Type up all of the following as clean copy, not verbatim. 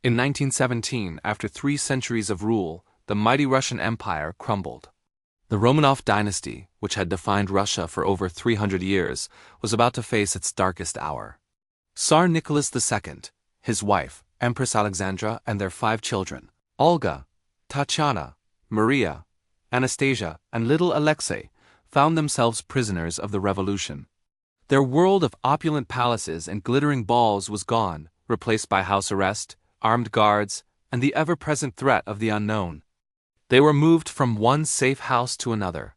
In 1917, after 3 centuries of rule, the mighty Russian Empire crumbled. The Romanov dynasty, which had defined Russia for over 300 years, was about to face its darkest hour. Tsar Nicholas II, his wife, Empress Alexandra, and their 5 children, Olga, Tatiana, Maria, Anastasia, and little Alexei, found themselves prisoners of the revolution. Their world of opulent palaces and glittering balls was gone, replaced by house arrest, armed guards, and the ever-present threat of the unknown. They were moved from one safe house to another,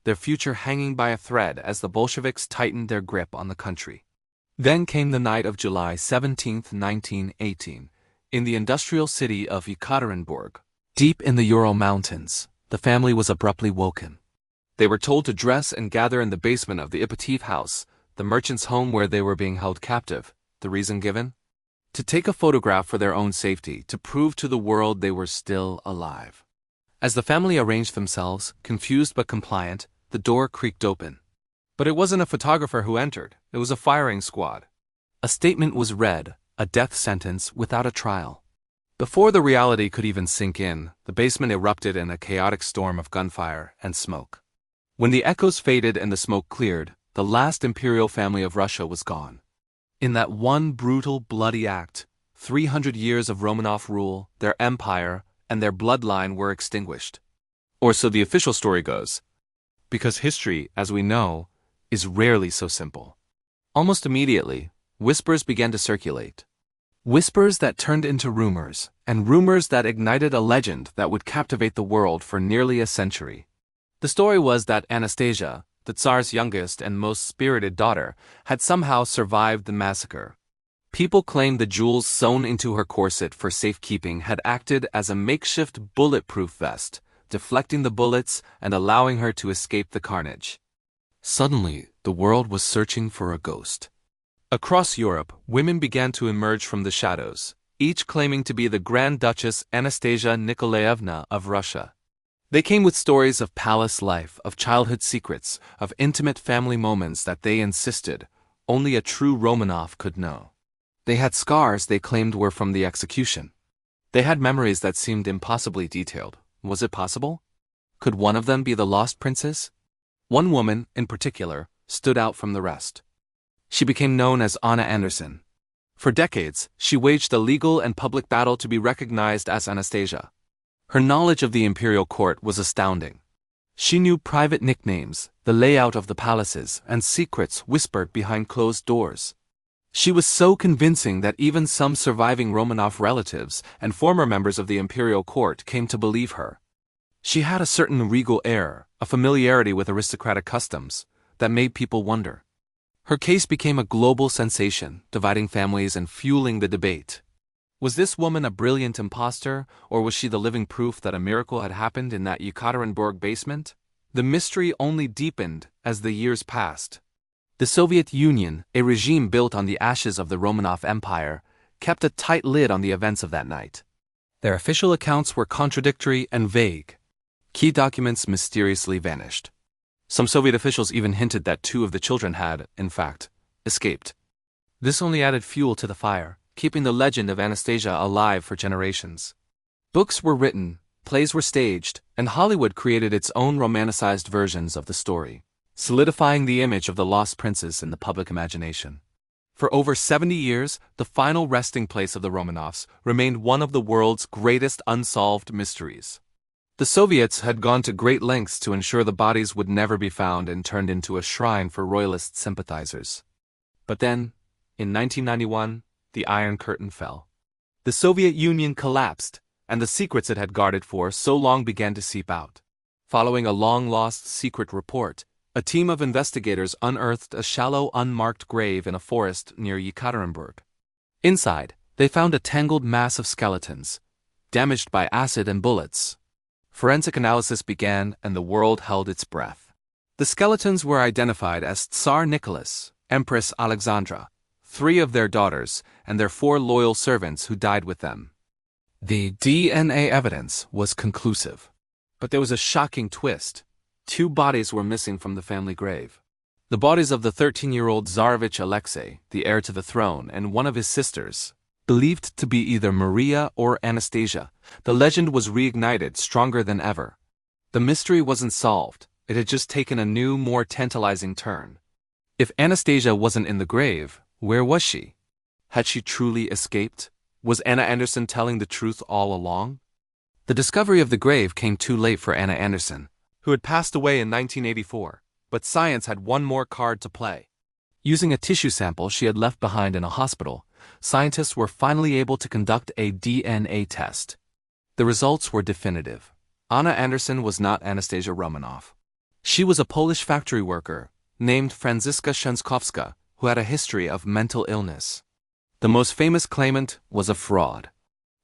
their future hanging by a thread as the Bolsheviks tightened their grip on the country. Then came the night of July 17, 1918, in the industrial city of Yekaterinburg. Deep in the Ural Mountains, the family was abruptly woken. They were told to dress and gather in the basement of the Ipatiev house, the merchant's home where they were being held captive. The reason given? To take a photograph for their own safety, to prove to the world they were still alive. As the family arranged themselves, confused but compliant, the door creaked open. But it wasn't a photographer who entered, it was a firing squad. A statement was read, a death sentence without a trial. Before the reality could even sink in, the basement erupted in a chaotic storm of gunfire and smoke. When the echoes faded and the smoke cleared, the last imperial family of Russia was gone. In that one brutal, bloody act, 300 years of Romanov rule, their empire, and their bloodline were extinguished. Or so the official story goes. Because history, as we know, is rarely so simple. Almost immediately, whispers began to circulate. Whispers that turned into rumors, and rumors that ignited a legend that would captivate the world for nearly a century. The story was that Anastasia, the Tsar's youngest and most spirited daughter, had somehow survived the massacre. People claimed the jewels sewn into her corset for safekeeping had acted as a makeshift bulletproof vest, deflecting the bullets and allowing her to escape the carnage. Suddenly, the world was searching for a ghost. Across Europe, women began to emerge from the shadows, each claiming to be the Grand Duchess Anastasia Nikolaevna of Russia. They came with stories of palace life, of childhood secrets, of intimate family moments that they insisted only a true Romanov could know. They had scars they claimed were from the execution. They had memories that seemed impossibly detailed. Was it possible? Could one of them be the lost princess? One woman, in particular, stood out from the rest. She became known as Anna Anderson. For decades, she waged a legal and public battle to be recognized as Anastasia. Her knowledge of the imperial court was astounding. She knew private nicknames, the layout of the palaces, and secrets whispered behind closed doors. She was so convincing that even some surviving Romanov relatives and former members of the imperial court came to believe her. She had a certain regal air, a familiarity with aristocratic customs, that made people wonder. Her case became a global sensation, dividing families and fueling the debate. Was this woman a brilliant imposter, or was she the living proof that a miracle had happened in that Yekaterinburg basement? The mystery only deepened as the years passed. The Soviet Union, a regime built on the ashes of the Romanov Empire, kept a tight lid on the events of that night. Their official accounts were contradictory and vague. Key documents mysteriously vanished. Some Soviet officials even hinted that 2 of the children had, in fact, escaped. This only added fuel to the fire, keeping the legend of Anastasia alive for generations. Books were written, plays were staged, and Hollywood created its own romanticized versions of the story, solidifying the image of the lost princess in the public imagination. For over 70 years, the final resting place of the Romanovs remained one of the world's greatest unsolved mysteries. The Soviets had gone to great lengths to ensure the bodies would never be found and turned into a shrine for royalist sympathizers. But then, in 1991, the Iron Curtain fell. The Soviet Union collapsed, and the secrets it had guarded for so long began to seep out. Following a long-lost secret report, a team of investigators unearthed a shallow, unmarked grave in a forest near Yekaterinburg. Inside, they found a tangled mass of skeletons, damaged by acid and bullets. Forensic analysis began, and the world held its breath. The skeletons were identified as Tsar Nicholas, Empress Alexandra, 3 of their daughters, and their 4 loyal servants who died with them. The DNA evidence was conclusive. But there was a shocking twist. 2 bodies were missing from the family grave. The bodies of the 13-year-old Tsarevich Alexei, the heir to the throne, and one of his sisters, Believed to be either Maria or Anastasia, the legend was reignited stronger than ever. The mystery wasn't solved, it had just taken a new, more tantalizing turn. If Anastasia wasn't in the grave, where was she? Had she truly escaped? Was Anna Anderson telling the truth all along? The discovery of the grave came too late for Anna Anderson, who had passed away in 1984, but science had one more card to play. Using a tissue sample she had left behind in a hospital, scientists were finally able to conduct a DNA test. The results were definitive. Anna Anderson was not Anastasia Romanov. She was a Polish factory worker, named Franziska Szczęskowska, who had a history of mental illness. The most famous claimant was a fraud.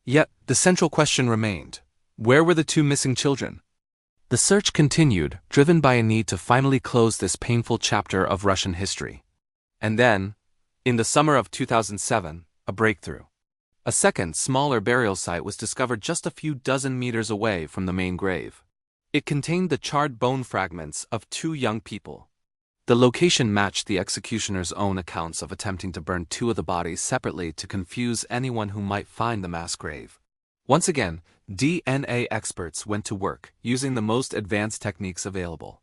Yet, the central question remained: where were the two missing children? The search continued, driven by a need to finally close this painful chapter of Russian history. And then, in the summer of 2007, a breakthrough. A second, smaller burial site was discovered just a few dozen meters away from the main grave. It contained the charred bone fragments of two young people. The location matched the executioner's own accounts of attempting to burn two of the bodies separately to confuse anyone who might find the mass grave. Once again, DNA experts went to work, using the most advanced techniques available.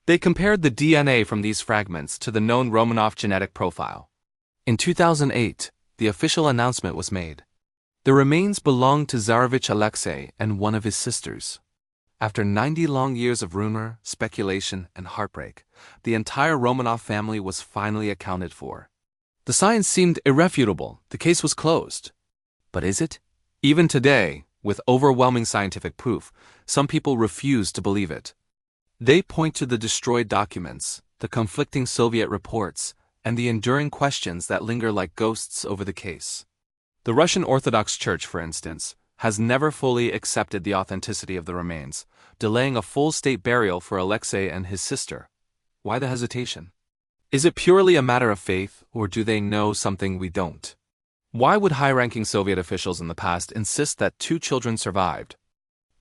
They compared the DNA from these fragments to the known Romanov genetic profile. In 2008, the official announcement was made. The remains belonged to Tsarevich Alexei and one of his sisters. After 90 long years of rumor, speculation, and heartbreak, the entire Romanov family was finally accounted for. The science seemed irrefutable, the case was closed. But is it? Even today, with overwhelming scientific proof, some people refuse to believe it. They point to the destroyed documents, the conflicting Soviet reports, and the enduring questions that linger like ghosts over the case. The Russian Orthodox Church, for instance, has never fully accepted the authenticity of the remains, delaying a full state burial for Alexei and his sister. Why the hesitation? Is it purely a matter of faith, or do they know something we don't? Why would high-ranking Soviet officials in the past insist that two children survived?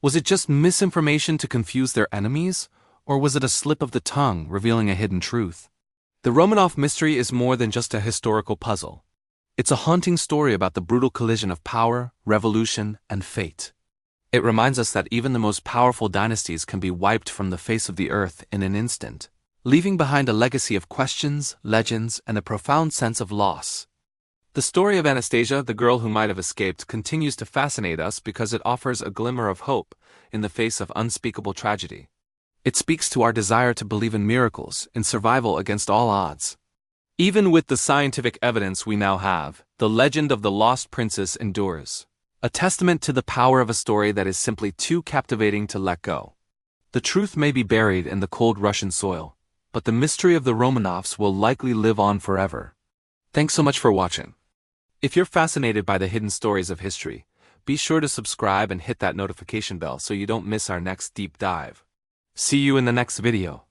Was it just misinformation to confuse their enemies, or was it a slip of the tongue revealing a hidden truth? The Romanov mystery is more than just a historical puzzle. It's a haunting story about the brutal collision of power, revolution, and fate. It reminds us that even the most powerful dynasties can be wiped from the face of the earth in an instant, leaving behind a legacy of questions, legends, and a profound sense of loss. The story of Anastasia, the girl who might have escaped, continues to fascinate us because it offers a glimmer of hope in the face of unspeakable tragedy. It speaks to our desire to believe in miracles, in survival against all odds. Even with the scientific evidence we now have, the legend of the lost princess endures, a testament to the power of a story that is simply too captivating to let go. The truth may be buried in the cold Russian soil, but the mystery of the Romanovs will likely live on forever. Thanks so much for watching. If you're fascinated by the hidden stories of history, be sure to subscribe and hit that notification bell so you don't miss our next deep dive. See you in the next video.